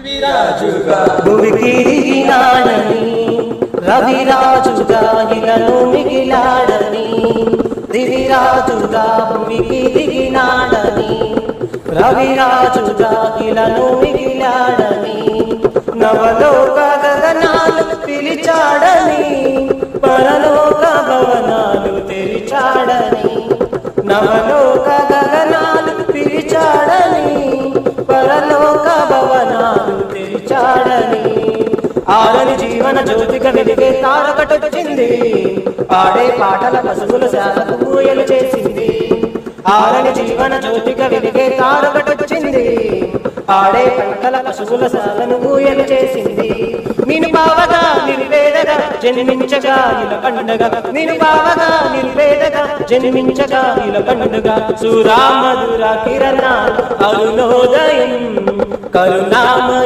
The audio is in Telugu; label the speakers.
Speaker 1: దివిరాజుగా
Speaker 2: భువికి దిగినాడని రవిరాజుగా ఇలను మిగిలాడని దివిరాజుగా భువికి దిగినాడని రవిరాజుగా ఇలను మిగిలాడని నవలోక గగనాలు పిలిచాడని పరలోక భవనాలు తెరిచాడని నవలోక గగనాలు పిలిచాడని పరలోక భవనాలు తెరిచాడని ఆరని జీవన జ్యోతిక వెలిగే తారకటొచ్చింది పాడే పాటల పశువుల శాలకు ఊయలు చేసింది ఆరని జీవన జ్యోతిక వెలిగే తారకటొచ్చింది పాడే పంటల పశువుల శాలను ఊయలు చేసింది నేను బావగా నిర్వేదగా జన్మించగా ఇలా పండుగ నేను బావగా నిర్వేదగా జన్మించగా ఇలా పండుగ సురామధుర కిరణాలు అరుణోదయం కరుణామయ